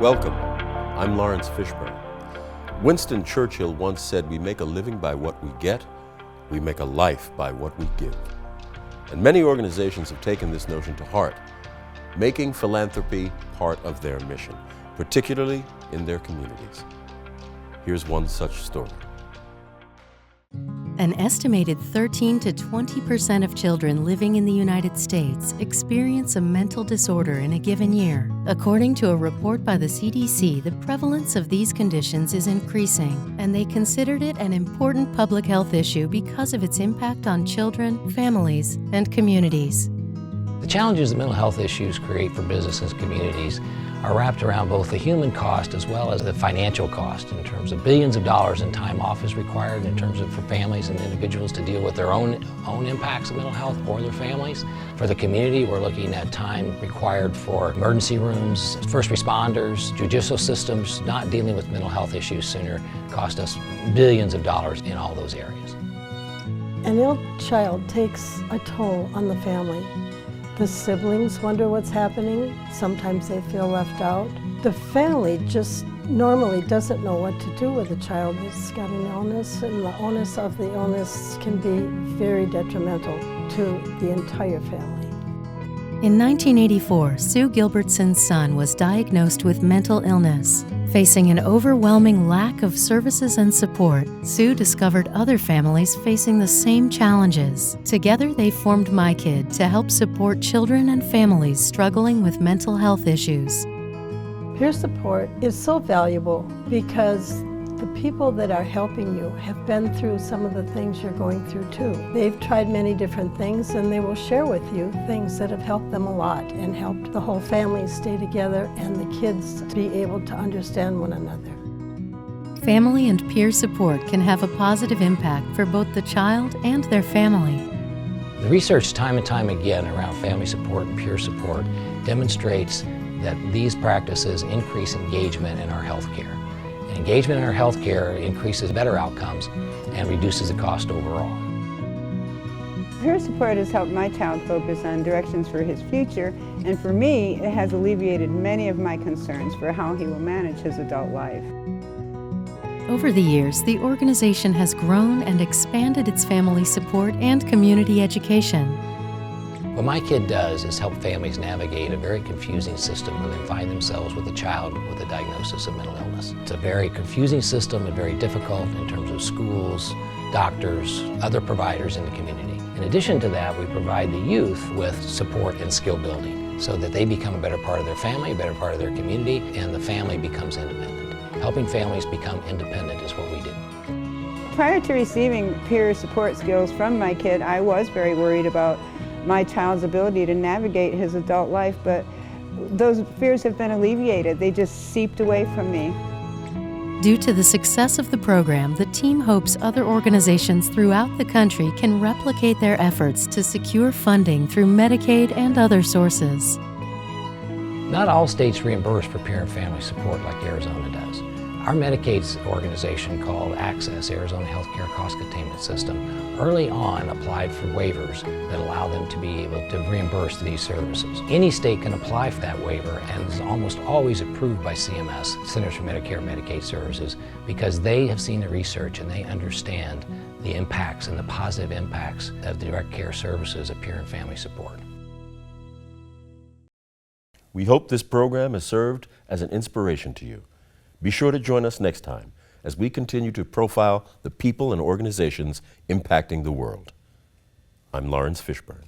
Welcome. I'm Laurence Fishburne. Winston Churchill once said, "We make a living by what we get, we make a life by what we give." And many organizations have taken this notion to heart, making philanthropy part of their mission, particularly in their communities. Here's one such story. An estimated 13 to 20% of children living in the United States experience a mental disorder in a given year. According to a report by the CDC, the prevalence of these conditions is increasing, and they considered it an important public health issue because of its impact on children, families, and communities. The challenges that mental health issues create for businesses and communities are wrapped around both the human cost as well as the financial cost, in terms of billions of dollars in time off is required in terms of for families and individuals to deal with their own impacts of mental health or their families. For the community, we're looking at time required for emergency rooms, first responders, judicial systems. Not dealing with mental health issues sooner cost us billions of dollars in all those areas. An ill child takes a toll on the family. The siblings wonder what's happening. Sometimes they feel left out. The family just normally doesn't know what to do with a child that's got an illness, and the onus of the illness can be very detrimental to the entire family. In 1984, Sue Gilbertson's son was diagnosed with mental illness. Facing an overwhelming lack of services and support, Sue discovered other families facing the same challenges. Together, they formed My Kid to help support children and families struggling with mental health issues. Peer support is so valuable because the people that are helping you have been through some of the things you're going through too. They've tried many different things, and they will share with you things that have helped them a lot and helped the whole family stay together and the kids be able to understand one another. Family and peer support can have a positive impact for both the child and their family. The research time and time again around family support and peer support demonstrates that these practices increase engagement in our healthcare. Engagement in our healthcare increases better outcomes and reduces the cost overall. Peer support has helped my child focus on directions for his future, and for me, it has alleviated many of my concerns for how he will manage his adult life. Over the years, the organization has grown and expanded its family support and community education. What My Kid does is help families navigate a very confusing system when they find themselves with a child with a diagnosis of mental illness. It's a very confusing system and very difficult in terms of schools, doctors, other providers in the community. In addition to that, we provide the youth with support and skill building so that they become a better part of their family, a better part of their community, and the family becomes independent. Helping families become independent is what we do. Prior to receiving peer support skills from My Kid, I was very worried about my child's ability to navigate his adult life, but those fears have been alleviated. They just seeped away from me. Due to the success of the program, the team hopes other organizations throughout the country can replicate their efforts to secure funding through Medicaid and other sources. Not all states reimburse for peer and family support like Arizona does. Our Medicaid organization, called Access, Arizona Healthcare Cost Containment System, early on applied for waivers that allow them to be able to reimburse these services. Any state can apply for that waiver, and is almost always approved by CMS, Centers for Medicare and Medicaid Services, because they have seen the research and they understand the impacts and the positive impacts of direct care services of peer and family support. We hope this program has served as an inspiration to you. Be sure to join us next time as we continue to profile the people and organizations impacting the world. I'm Laurence Fishburne.